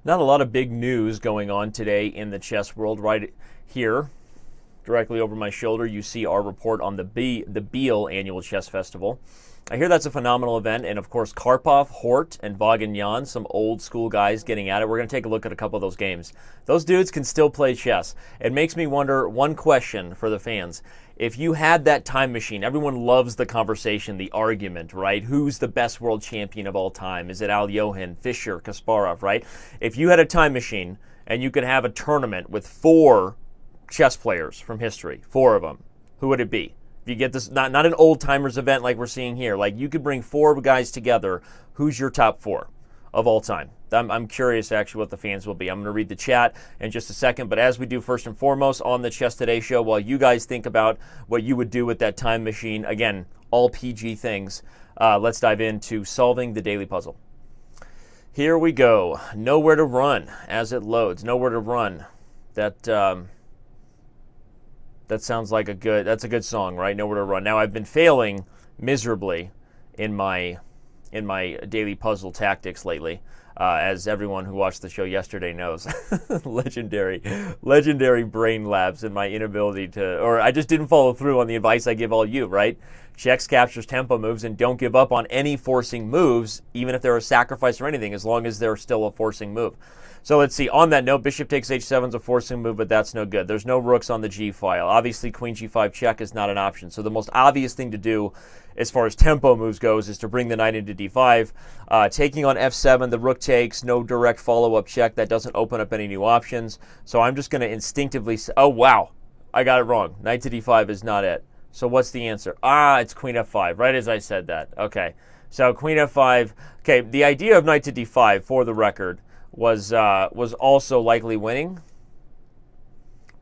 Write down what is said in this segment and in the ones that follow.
Not a lot of big news going on today in the chess world. Right here, directly over my shoulder, you see our report on the Beal Annual Chess Festival. I hear that's a phenomenal event, and of course Karpov, Hort, and Vagan, some old school guys getting at it. We're going to take a look at a couple of those games. Those dudes can still play chess. It makes me wonder one question for the fans. If you had that time machine, everyone loves the conversation, the argument, right? Who's the best world champion of all time? Is it Al-Johan, Fischer, Kasparov, right? If you had a time machine and you could have a tournament with 4 chess players from history, 4 of them, who would it be? If you get this, not an old timers event like we're seeing here, like you could bring 4 guys together, who's your top 4 of all time? I'm curious actually what the fans will be. I'm going to read the chat in just a second, but as we do first and foremost on the Chess Today show, while you guys think about what you would do with that time machine, again, all PG things, let's dive into solving the daily puzzle. Here we go. Nowhere to run as it loads. Nowhere to run. That sounds like that's a good song, right? Nowhere to run. Now I've been failing miserably in my daily puzzle tactics lately, as everyone who watched the show yesterday knows. legendary brain lapse in my inability or I just didn't follow through on the advice I give all you, right? Checks, captures, tempo moves, and don't give up on any forcing moves, even if they're a sacrifice or anything, as long as they're still a forcing move. So let's see. On that note, bishop takes h7 is a forcing move, but that's no good. There's no rooks on the g file. Obviously, queen g5 check is not an option. So the most obvious thing to do as far as tempo moves goes is to bring the knight into d5. Taking on f7, the rook takes, no direct follow-up check. That doesn't open up any new options. So I'm just going to instinctively say, oh, wow, I got it wrong. Knight to d5 is not it. So what's the answer? It's queen f5, right as I said that. Okay, so queen f5. Okay, the idea of knight to d5, for the record, was also likely winning,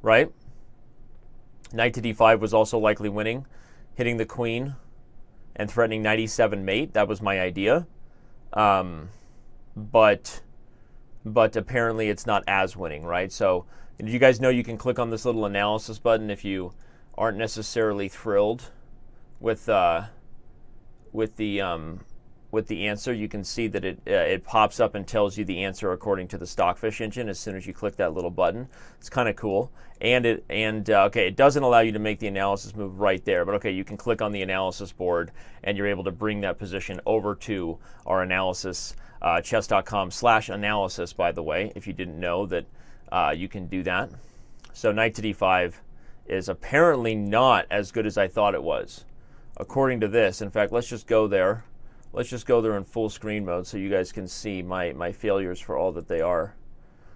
right? Knight to d5 was also likely winning, hitting the queen and threatening knight e7 mate. That was my idea, but apparently it's not as winning, right? So you guys know you can click on this little analysis button if you aren't necessarily thrilled with the answer. You can see that it pops up and tells you the answer according to the Stockfish engine as soon as you click that little button. It's kind of cool. Okay, it doesn't allow you to make the analysis move right there, but okay, you can click on the analysis board and you're able to bring that position over to our analysis, chess.com/analysis, by the way, if you didn't know that you can do that. So knight to d5 is apparently not as good as I thought it was, according to this. In fact, let's just go there. Let's just go there in full screen mode so you guys can see my failures for all that they are.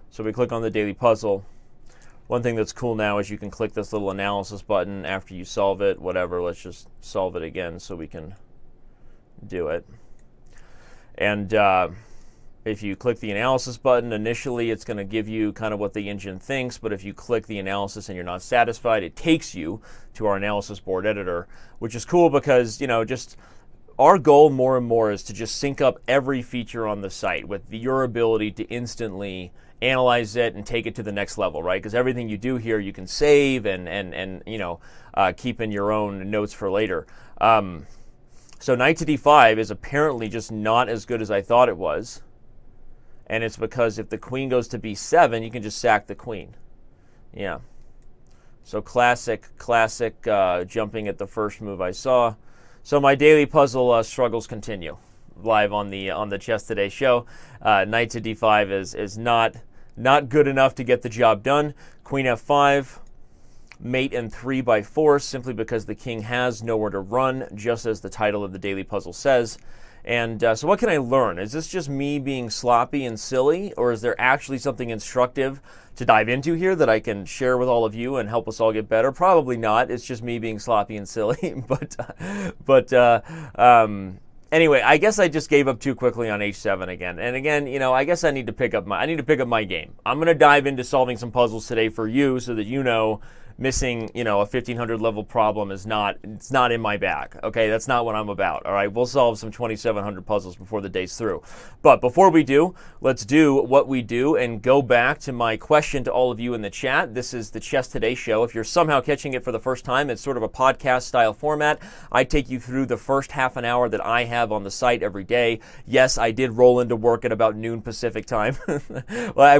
So we click on the daily puzzle. One thing that's cool now is you can click this little analysis button after you solve it, whatever. Let's just solve it again so we can do it. And if you click the analysis button, initially it's going to give you kind of what the engine thinks, but if you click the analysis and you're not satisfied, it takes you to our analysis board editor, which is cool because, just our goal more and more is to just sync up every feature on the site with your ability to instantly analyze it and take it to the next level, right? Because everything you do here you can save and keep in your own notes for later. So knight to d5 is apparently just not as good as I thought it was. And it's because if the queen goes to b7, you can just sack the queen. Yeah. So classic jumping at the first move I saw. So my daily puzzle struggles continue live on the Chess Today show. Knight to d5 is not good enough to get the job done. Queen f5, mate and 3 by force, simply because the king has nowhere to run, just as the title of the daily puzzle says. And so what can I learn? Is this just me being sloppy and silly, or is there actually something instructive to dive into here that I can share with all of you and help us all get better? Probably not. It's just me being sloppy and silly. Anyway, I guess I just gave up too quickly on h7 again. And again, I guess I need to pick up my game. I'm going to dive into solving some puzzles today for you so that missing, you know, a 1500 level problem is not, it's not in my bag. Okay, that's not what I'm about. All right, we'll solve some 2700 puzzles before the day's through. But before we do, let's do what we do and go back to my question to all of you in the chat. This is the Chess Today show. If you're somehow catching it for the first time, it's sort of a podcast style format. I take you through the first half an hour that I have on the site every day. Yes, I did roll into work at about noon Pacific time. Well, I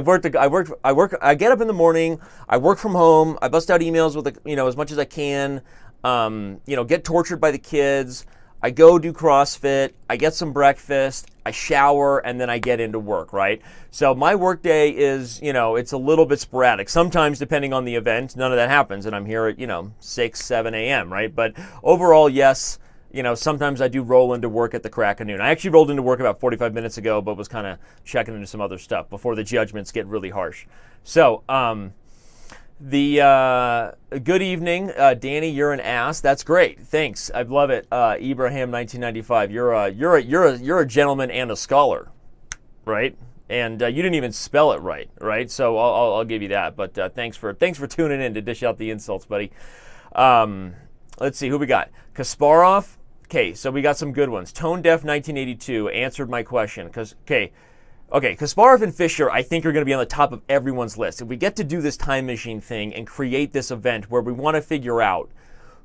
get up in the morning, I work from home, I bust out emails with, you know, as much as I can, you know, get tortured by the kids, I go do CrossFit, I get some breakfast, I shower, and then I get into work, right? So my work day is, you know, it's a little bit sporadic. Sometimes, depending on the event, none of that happens, and I'm here at, you know, 6, 7 a.m., right? But overall, yes, you know, sometimes I do roll into work at the crack of noon. I actually rolled into work about 45 minutes ago, but was kind of checking into some other stuff before the judgments get really harsh. So, good evening, Danny. You're an ass. That's great. Thanks. I love it. Ibrahim, 1995. You're a gentleman and a scholar, right? And you didn't even spell it right, right? So I'll give you that. But thanks for tuning in to dish out the insults, buddy. Let's see who we got. Kasparov. Okay, so we got some good ones. Tone Deaf 1982 answered my question. Okay, Kasparov and Fischer, I think, are going to be on the top of everyone's list. If we get to do this time machine thing and create this event where we want to figure out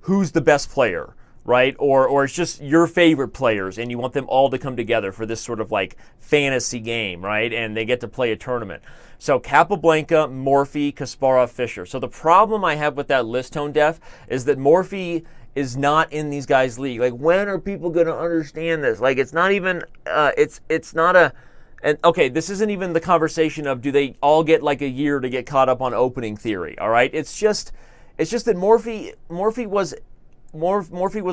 who's the best player, right? Or it's just your favorite players and you want them all to come together for this sort of like fantasy game, right? And they get to play a tournament. So Capablanca, Morphy, Kasparov, Fischer. So the problem I have with that list, Tone Deaf, is that Morphy is not in these guys' league. Like, when are people going to understand this? Like, it's not even, it's not a, and okay, this isn't even the conversation of do they all get like a year to get caught up on opening theory, all right? It's just that Morphy was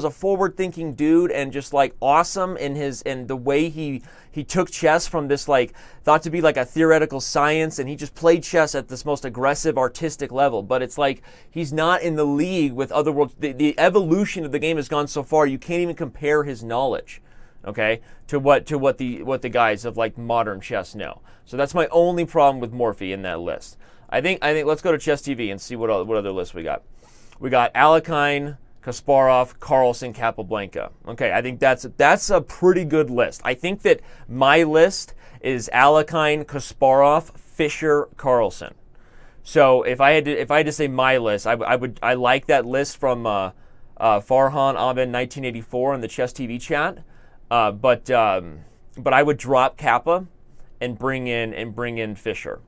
a forward-thinking dude and just like awesome in the way he took chess from this like thought to be like a theoretical science, and he just played chess at this most aggressive artistic level. But it's like he's not in the league with other worlds. The evolution of the game has gone so far you can't even compare his knowledge, okay, to what the guys of like modern chess know. So that's my only problem with Morphy in that list. I think let's go to Chess TV and see what other lists we got. We got Alekhine, Kasparov, Carlsen, Capablanca. Okay, I think that's a pretty good list. I think that my list is Alekhine, Kasparov, Fischer, Carlsen. So if I had to say my list, I like that list from Farhan Aben 1984 in the Chess TV chat. But I would drop Kappa and bring in Fischer.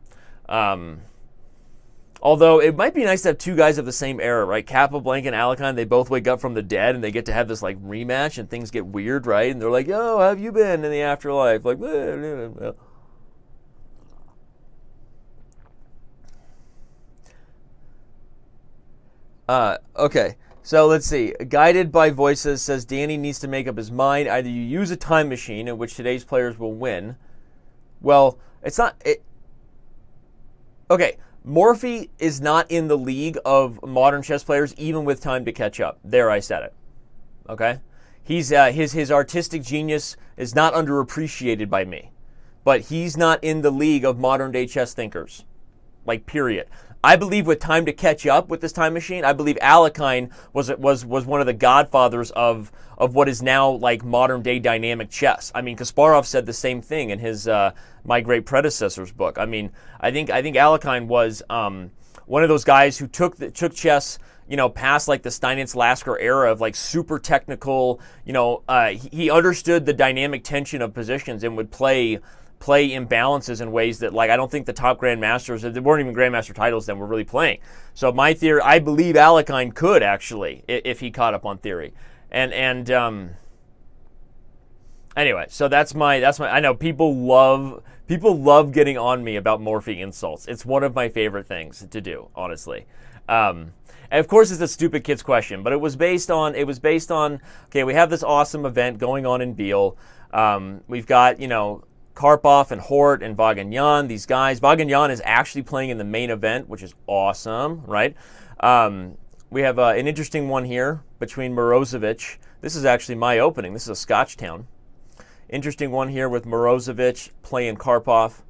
Although it might be nice to have two guys of the same era, right? Capablanca and Alekhine, they both wake up from the dead and they get to have this like rematch and things get weird, right? And they're like, "Yo, how have you been in the afterlife?" Like, okay. So let's see. Guided by Voices says Danny needs to make up his mind. Either you use a time machine in which today's players will win. Well, it's not. Okay. Morphy is not in the league of modern chess players, even with time to catch up. There, I said it. Okay? He's his artistic genius is not underappreciated by me, but he's not in the league of modern day chess thinkers. Like, period. I believe with time to catch up with this time machine, I believe Alekhine was one of the godfathers of what is now like modern day dynamic chess. I mean, Kasparov said the same thing in his My Great Predecessors book. I mean, I think Alekhine was one of those guys who took chess, you know, past like the Steinitz-Lasker era of like super technical. You know, he understood the dynamic tension of positions and would play imbalances in ways that, like, I don't think the top grandmasters, there weren't even grandmaster titles then, were really playing. So my theory, I believe Alekhine could actually, if he caught up on theory. And anyway, so that's my. I know people love getting on me about Morphy insults. It's one of my favorite things to do, honestly. And of course, it's a stupid kid's question, but it was based on. Okay, we have this awesome event going on in Beal. We've got, you know, Karpov and Hort and Vaganyan, these guys. Vaganyan is actually playing in the main event, which is awesome, right? We have an interesting one here between Morozevich. This is actually my opening. This is a Scotch town. Interesting one here with Morozevich playing Karpov.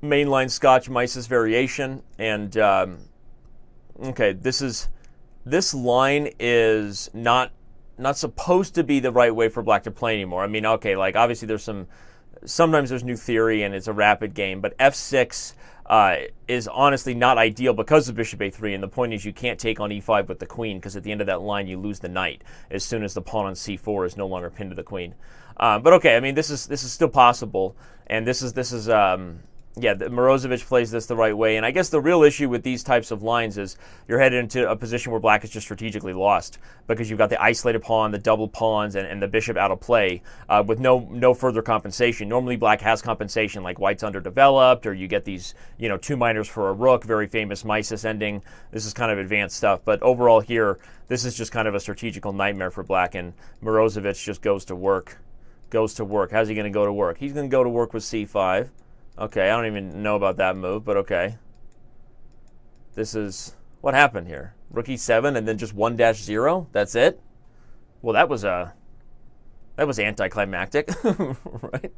mainline Scotch Mises variation. And okay, this line is not supposed to be the right way for black to play anymore. I mean, okay, like obviously sometimes there's new theory and it's a rapid game, but f6 is honestly not ideal because of bishop a3, and the point is you can't take on e5 with the queen, because at the end of that line you lose the knight as soon as the pawn on c4 is no longer pinned to the queen. But okay, I mean this is still possible, and this is yeah, Morozevich plays this the right way, and I guess the real issue with these types of lines is you're headed into a position where black is just strategically lost, because you've got the isolated pawn, the double pawns, and the bishop out of play with no further compensation. Normally black has compensation, like white's underdeveloped, or you get these, you know, 2 minors for a rook, very famous Mises ending. This is kind of advanced stuff, but overall here, this is just kind of a strategical nightmare for black, and Morozevich just goes to work. How's he going to go to work? He's going to go to work with c5. Okay, I don't even know about that move, but okay. This is... what happened here? Rook e7 and then just 1-0? That's it? Well, that was anticlimactic, right?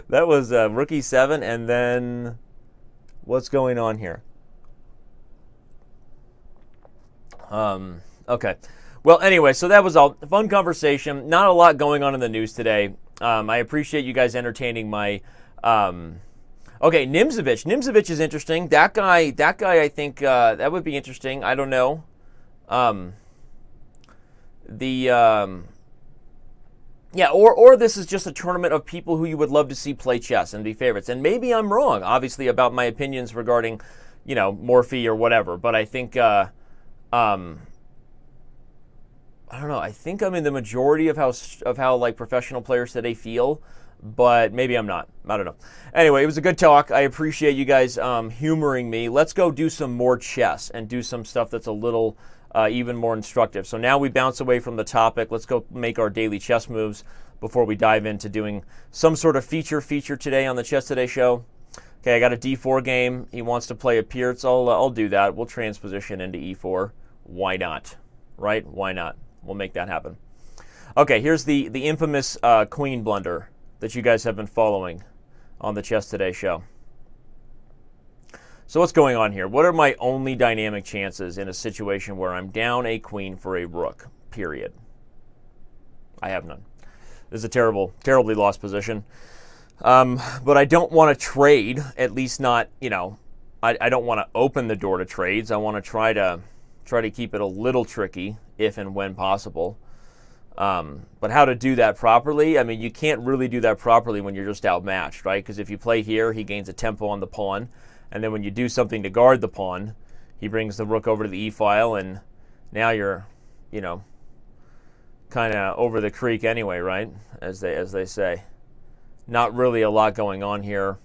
That was rook e7 and then... what's going on here? Okay. Well, anyway, so that was all. Fun conversation. Not a lot going on in the news today. I appreciate you guys entertaining my... okay, Nimzovich. Nimzovich is interesting. That guy, I think that would be interesting. I don't know. Yeah, or this is just a tournament of people who you would love to see play chess and be favorites. And maybe I'm wrong, obviously, about my opinions regarding, you know, Morphy or whatever. But I think, I don't know. I think I'm in the majority of how like professional players today feel. But maybe I'm not. I don't know. Anyway, it was a good talk. I appreciate you guys humoring me. Let's go do some more chess and do some stuff that's a little even more instructive. So now we bounce away from the topic. Let's go make our daily chess moves before we dive into doing some sort of feature today on the Chess Today show. Okay, I got a d4 game. He wants to play a Pierce. I'll do that. We'll transposition into e4. Why not? Right? Why not? We'll make that happen. Okay, here's the infamous queen blunder that you guys have been following on the Chess Today show. So what's going on here? What are my only dynamic chances in a situation where I'm down a queen for a rook, period? I have none. This is a terribly lost position. But I don't want to trade, at least not, you know, I don't want to open the door to trades. I want to try to keep it a little tricky, if and when possible. But how to do that properly? I mean, you can't really do that properly when you're just outmatched, right? Because if you play here, he gains a tempo on the pawn. And then when you do something to guard the pawn, he brings the rook over to the e-file, and now you're, you know, kind of over the creek anyway, right? As they say. Not really a lot going on here.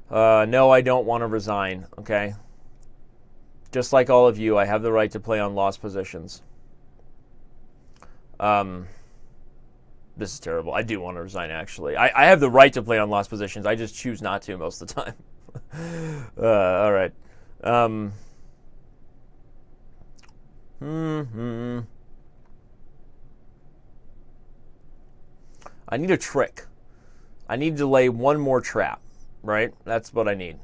No, I don't want to resign, okay? Just like all of you, I have the right to play on lost positions. This is terrible. I do want to resign, actually. I have the right to play on lost positions. I just choose not to most of the time. All right. I need a trick. I need to lay one more trap, right? That's what I need.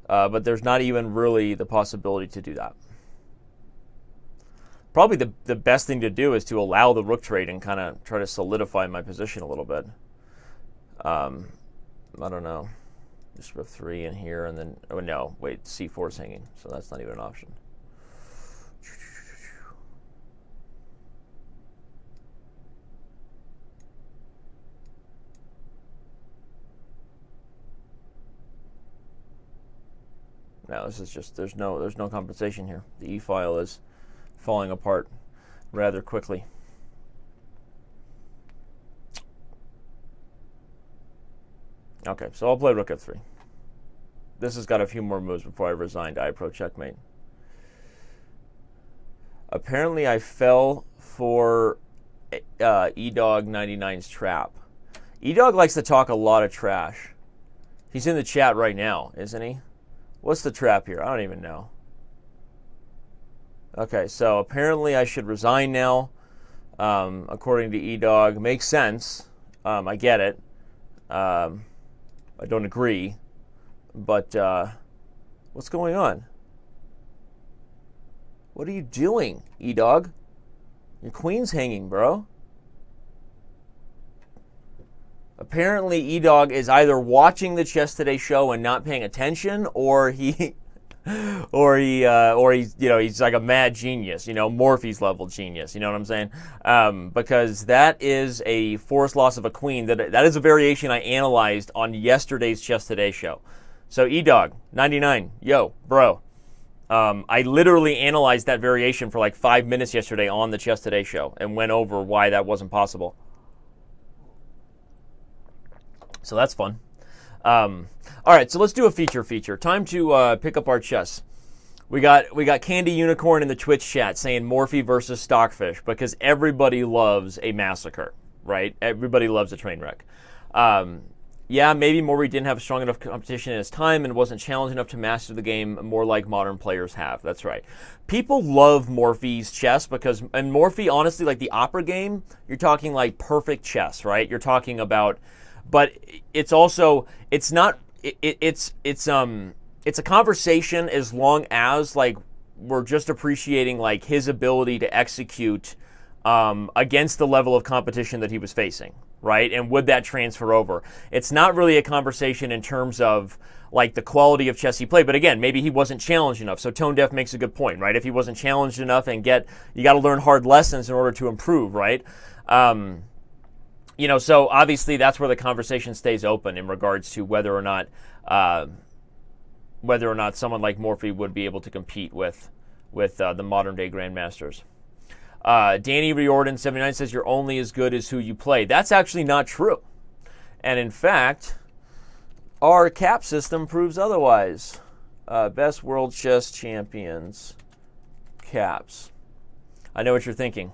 But there's not even really the possibility to do that. Probably the best thing to do is to allow the rook trade and kind of try to solidify my position a little bit. I don't know. Just put 3 in here and then... oh, no. Wait, c4 is hanging, so that's not even an option. No, this is just... there's no compensation here. The e-file is falling apart rather quickly. Okay, so I'll play rook f3. This has got a few more moves before I resign to I-Pro checkmate. Apparently I fell for eDog 99's trap. eDog likes to talk a lot of trash. He's in the chat right now, isn't he? What's the trap here? I don't even know. Okay, so apparently I should resign now, according to eDog. Makes sense. I get it. I don't agree, but what's going on? What are you doing, E-Dog? Your queen's hanging, bro. Apparently, E-Dog is either watching the Chess Today show and not paying attention, or he's he's like a mad genius, Morphy's level genius. You know what I'm saying? Because that is a forced loss of a queen. That is a variation I analyzed on yesterday's Chess Today show. So E-Dog 99, yo, bro. I literally analyzed that variation for like 5 minutes yesterday on the Chess Today show and went over why that wasn't possible. So that's fun. All right, so let's do a feature. Time to pick up our chess. We got Candy Unicorn in the Twitch chat saying Morphy versus Stockfish because everybody loves a massacre, right? Everybody loves a train wreck. Yeah, maybe Morphy didn't have strong enough competition in his time and wasn't challenged enough to master the game more like modern players have. That's right. People love Morphy's chess because, and Morphy, honestly, like the opera game, you're talking like perfect chess, right? You're talking about, but it's also, it's not, it's a conversation as long as like we're just appreciating like his ability to execute against the level of competition that he was facing, right? And would that transfer over? It's not really a conversation in terms of like the quality of chess he played, but again, maybe he wasn't challenged enough. So Tone Deaf makes a good point, right? If he wasn't challenged enough and you got to learn hard lessons in order to improve, right? So obviously that's where the conversation stays open in regards to whether or not someone like Morphy would be able to compete with the modern day grandmasters. Danny Riordan 79 says you're only as good as who you play. That's actually not true. And in fact, our cap system proves otherwise. Best world chess champions. Caps. I know what you're thinking.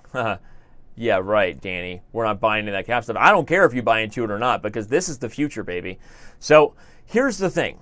Yeah, right, Danny. We're not buying into that cap stuff. I don't care if you buy into it or not because this is the future, baby. So here's the thing.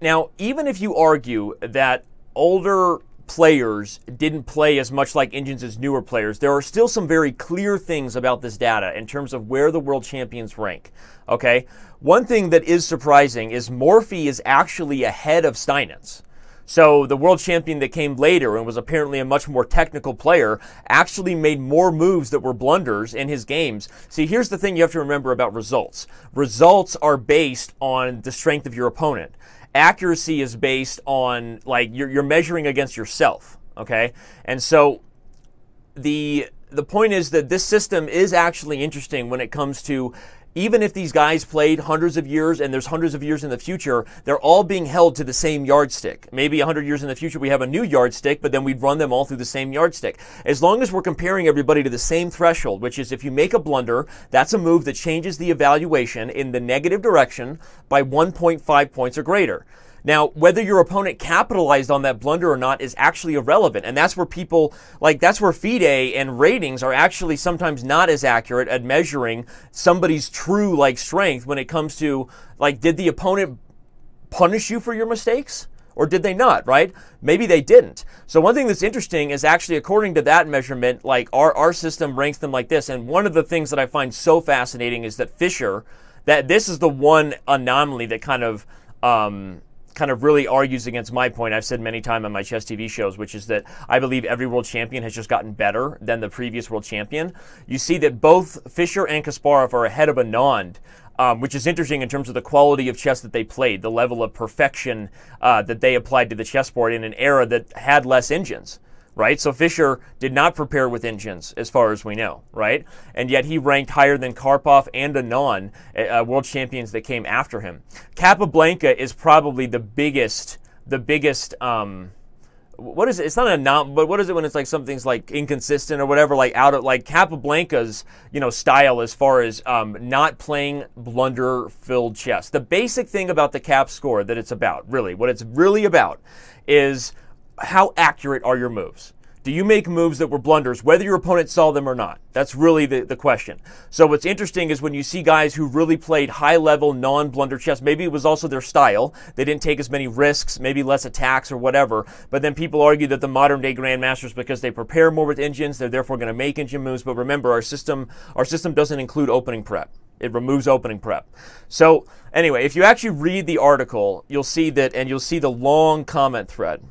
Now, even if you argue that older players didn't play as much like engines as newer players, there are still some very clear things about this data in terms of where the world champions rank. Okay? One thing that is surprising is Morphy is actually ahead of Steinitz. So the world champion that came later and was apparently a much more technical player actually made more moves that were blunders in his games. See, here's the thing you have to remember about results. Results are based on the strength of your opponent. Accuracy is based on, like, you're measuring against yourself, okay? And so the point is that this system is actually interesting when it comes to, even if these guys played hundreds of years and there's hundreds of years in the future, they're all being held to the same yardstick. Maybe 100 years in the future we have a new yardstick, but then we'd run them all through the same yardstick. As long as we're comparing everybody to the same threshold, which is if you make a blunder, that's a move that changes the evaluation in the negative direction by 1.5 points or greater. Now, whether your opponent capitalized on that blunder or not is actually irrelevant. And that's where people, like, that's where FIDE and ratings are actually sometimes not as accurate at measuring somebody's true, like, strength when it comes to, like, did the opponent punish you for your mistakes? Or did they not, right? Maybe they didn't. So one thing that's interesting is actually, according to that measurement, like, our system ranks them like this. And one of the things that I find so fascinating is that Fischer, that this is the one anomaly that kind of really argues against my point I've said many times on my chess TV shows, which is that I believe every world champion has just gotten better than the previous world champion. You see that both Fischer and Kasparov are ahead of Anand, which is interesting in terms of the quality of chess that they played, the level of perfection that they applied to the chessboard in an era that had less engines. Right? So Fischer did not prepare with engines, as far as we know, right? And yet he ranked higher than Karpov and Anand, world champions that came after him. Capablanca is probably the biggest, what is it? It's not a but what is it when it's like something's like inconsistent or whatever, like out of, like Capablanca's, style as far as not playing blunder-filled chess. The basic thing about the Cap score that it's about, really, what it's really about is how accurate are your moves? Do you make moves that were blunders, whether your opponent saw them or not? That's really the question. So what's interesting is when you see guys who really played high-level, non-blunder chess, maybe it was also their style. They didn't take as many risks, maybe less attacks or whatever. But then people argue that the modern-day grandmasters, because they prepare more with engines, they're therefore going to make engine moves. But remember, our system doesn't include opening prep. It removes opening prep. So anyway, if you actually read the article, you'll see that, and you'll see the long comment thread.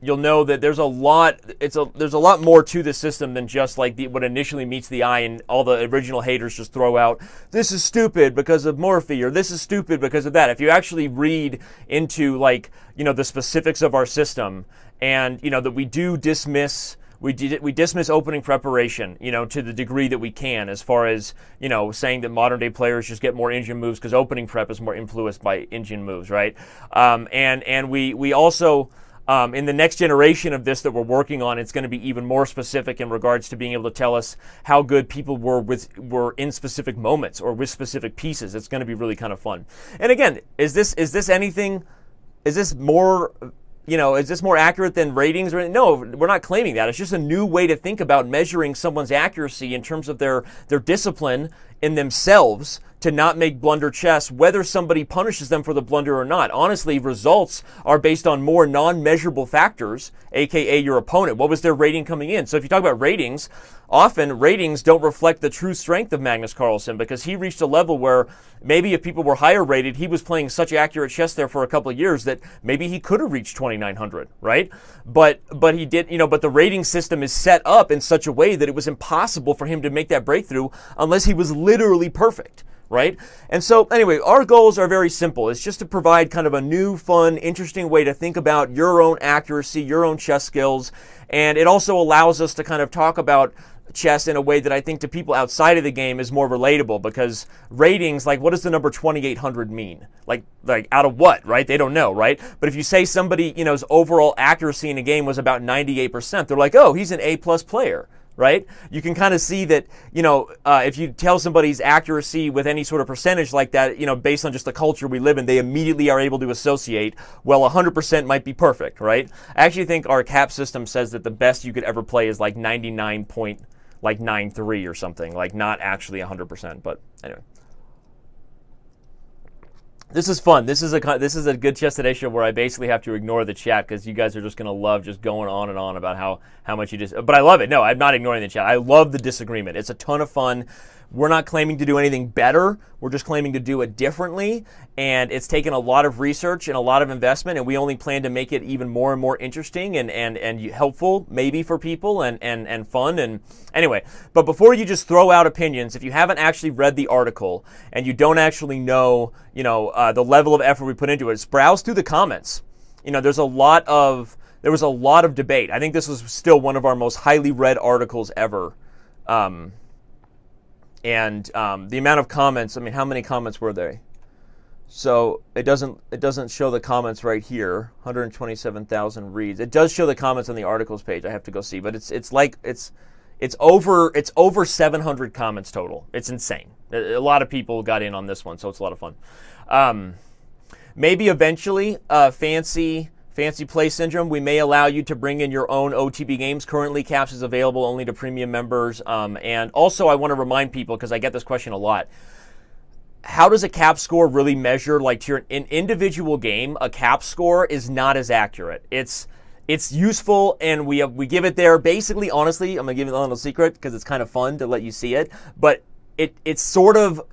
You'll know that there's a lot. There's a lot more to this system than just like what initially meets the eye, and all the original haters just throw out, "This is stupid because of Morphy," or "This is stupid because of that." If you actually read into, like, the specifics of our system, and that we do dismiss. We dismiss opening preparation, to the degree that we can, as far as, saying that modern day players just get more engine moves because opening prep is more influenced by engine moves, right? And we also, in the next generation of this that we're working on, it's going to be even more specific in regards to being able to tell us how good people were in specific moments or with specific pieces. It's going to be really kind of fun. And again, is this more accurate than ratings? No, we're not claiming that. It's just a new way to think about measuring someone's accuracy in terms of their discipline in themselves to not make blunder chess, whether somebody punishes them for the blunder or not. Honestly, results are based on more non-measurable factors, aka your opponent. What was their rating coming in? So if you talk about ratings, often ratings don't reflect the true strength of Magnus Carlsen, because he reached a level where maybe if people were higher rated, he was playing such accurate chess there for a couple of years that maybe he could have reached 2,900, right? But he did, but the rating system is set up in such a way that it was impossible for him to make that breakthrough unless he was literally perfect. Right? And so anyway, our goals are very simple. It's just to provide kind of a new, fun, interesting way to think about your own accuracy, your own chess skills. And it also allows us to kind of talk about chess in a way that I think to people outside of the game is more relatable, because ratings, like, what does the number 2,800 mean? Like out of what, right? They don't know, right? But if you say somebody, his overall accuracy in a game was about 98%, they're like, oh, he's an A+ player. Right? You can kind of see that, if you tell somebody's accuracy with any sort of percentage like that, based on just the culture we live in, they immediately are able to associate, well, 100% might be perfect, right? I actually think our cap system says that the best you could ever play is like 99.93 or something, like not actually 100%, but anyway. This is fun. This is a good Chess Today show where I basically have to ignore the chat, because you guys are just going to love just going on and on about how much you just... But I love it. No, I'm not ignoring the chat. I love the disagreement. It's a ton of fun. We're not claiming to do anything better. We're just claiming to do it differently. And it's taken a lot of research and a lot of investment, and we only plan to make it even more and more interesting and helpful, maybe, for people, and fun. And anyway, but before you just throw out opinions, if you haven't actually read the article and you don't actually know, the level of effort we put into it, browse through the comments. There was a lot of debate. I think this was still one of our most highly read articles ever. And the amount of comments, I mean, how many comments were there? So it doesn't show the comments right here. 127,000 reads. It does show the comments on the articles page. I have to go see, but it's over 700 comments total. It's insane. A lot of people got in on this one, so it's a lot of fun. Maybe eventually, fancy play syndrome, we may allow you to bring in your own OTB games. Currently, Caps is available only to premium members. And also, I want to remind people, because I get this question a lot, how does a cap score really measure? Like, to an individual game, a cap score is not as accurate. It's useful, and we give it there. Basically, honestly, I'm gonna give it a little secret because it's kind of fun to let you see it, but it's sort of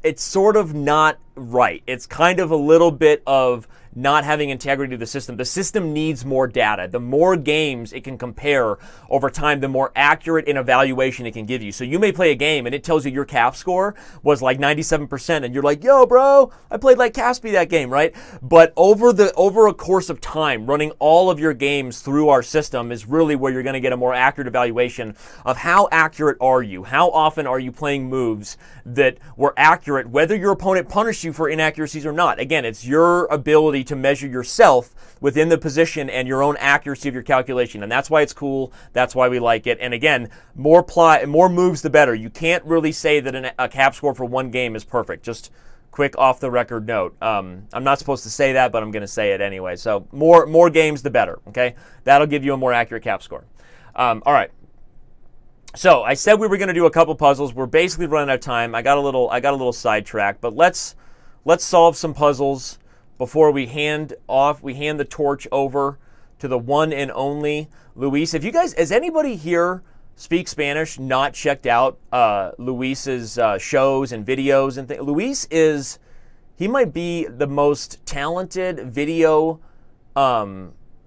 not right. It's kind of a little bit of not having integrity to the system. The system needs more data. The more games it can compare over time, the more accurate an evaluation it can give you. So you may play a game and it tells you your cap score was like 97%, and you're like, yo, bro, I played like Kaspi that game, right? But over a course of time, running all of your games through our system is really where you're going to get a more accurate evaluation of how accurate are you? How often are you playing moves that were accurate, whether your opponent punished you for inaccuracies or not? Again, it's your ability to measure yourself within the position and your own accuracy of your calculation, and that's why it's cool. That's why we like it. And again, more moves the better. You can't really say that a cap score for one game is perfect. Just quick off the record note. I'm not supposed to say that, but I'm going to say it anyway. So more games the better. Okay, that'll give you a more accurate cap score. All right. So I said we were going to do a couple puzzles. We're basically running out of time. I got a little sidetracked, but let's solve some puzzles before we hand the torch over to the one and only Luis. If you guys, has anybody here speak Spanish, not checked out Luis's shows and videos and things. Luis he might be the most talented video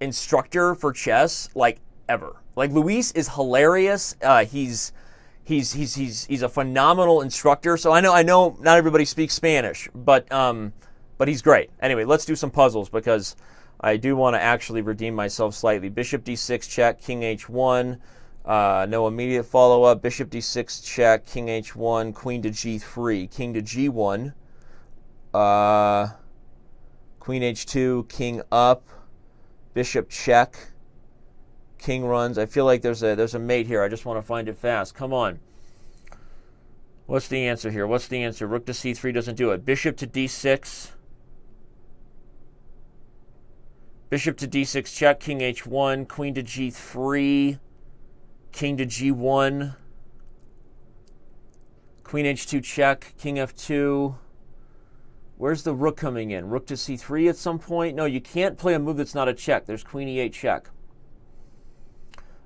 instructor for chess like ever. Like, Luis is hilarious. He's a phenomenal instructor. So I know not everybody speaks Spanish, but he's great. Anyway, let's do some puzzles because I do want to actually redeem myself slightly. Bishop d6 check, king h1. No immediate follow-up. Bishop d6 check, king h1, queen to g3, king to g1. Queen h2, king up, bishop check, king runs. I feel like there's a mate here. I just want to find it fast. Come on. What's the answer here? What's the answer? Rook to c3 doesn't do it. Bishop to d6. Bishop to d6 check, king h1, queen to g3, king to g1, queen h2 check, king f2. Where's the rook coming in? Rook to c3 at some point? No, you can't play a move that's not a check. There's queen e8 check.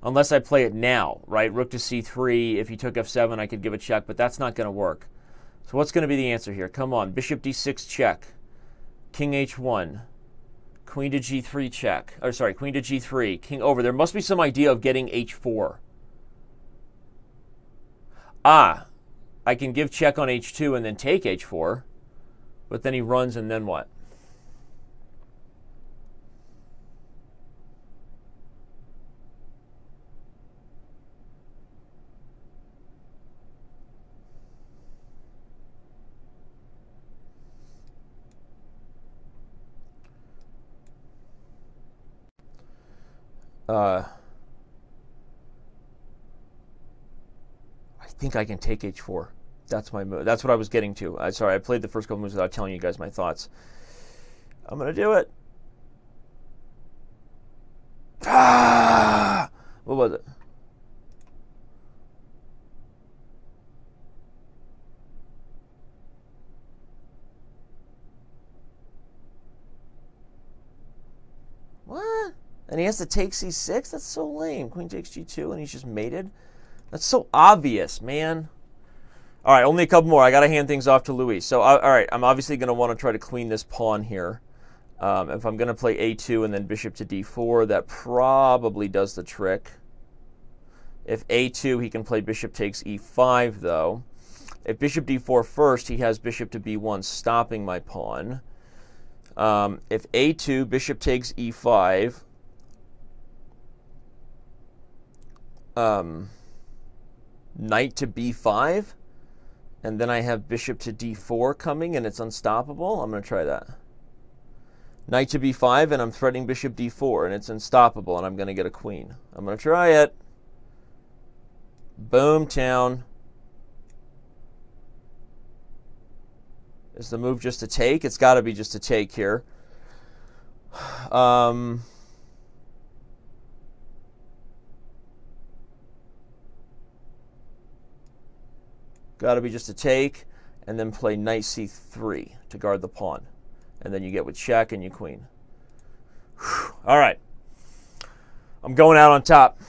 Unless I play it now, right? Rook to c3. If he took f7, I could give a check, but that's not going to work. So what's going to be the answer here? Come on. Bishop d6 check. King h1. Queen to g3 check. Or sorry, queen to g3. King over. There must be some idea of getting h4. I can give check on h2 and then take h4. But then he runs, and then what? I think I can take h4. That's my move. That's what I was getting to. Sorry, I played the first couple moves without telling you guys my thoughts. I'm going to do it. Ah! What was it? What? And he has to take c6? That's so lame. Queen takes g2 and he's just mated? That's so obvious, man. All right, only a couple more. I got to hand things off to Luis. So, all right, I'm obviously going to want to try to clean this pawn here. If I'm going to play a2 and then bishop to d4, that probably does the trick. If a2, he can play bishop takes e5, though. If bishop d4 first, he has bishop to b1, stopping my pawn. If a2, bishop takes e5, knight to b5, and then I have bishop to d4 coming, and it's unstoppable. I'm going to try that. Knight to b5, and I'm threatening bishop d4, and it's unstoppable, and I'm going to get a queen. I'm going to try it. Boom town. Is the move just a take? It's got to be just a take here. Got to be just a take, and then play knight c3 to guard the pawn. And then you get with check and you queen. Whew. All right. I'm going out on top.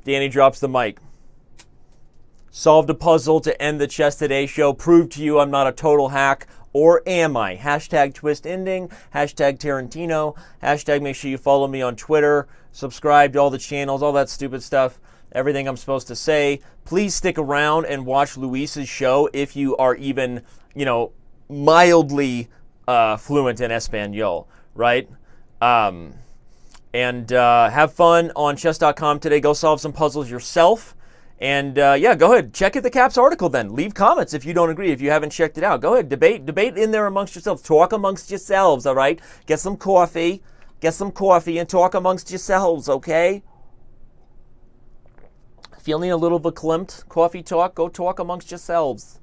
Danny drops the mic. Solved a puzzle to end the Chess Today show. Proved to you I'm not a total hack. Or am I? Hashtag twist ending. Hashtag Tarantino. Hashtag make sure you follow me on Twitter. Subscribe to all the channels. All that stupid stuff. Everything I'm supposed to say. Please stick around and watch Luis's show if you are even, mildly fluent in Espanol, right? And have fun on chess.com today. Go solve some puzzles yourself. And yeah, go ahead. Check out the Caps article then. Leave comments if you don't agree, if you haven't checked it out. Go ahead. Debate in there amongst yourselves. Talk amongst yourselves, all right? Get some coffee. Get some coffee and talk amongst yourselves, okay? Feeling a little verklempt? Coffee talk? Go talk amongst yourselves.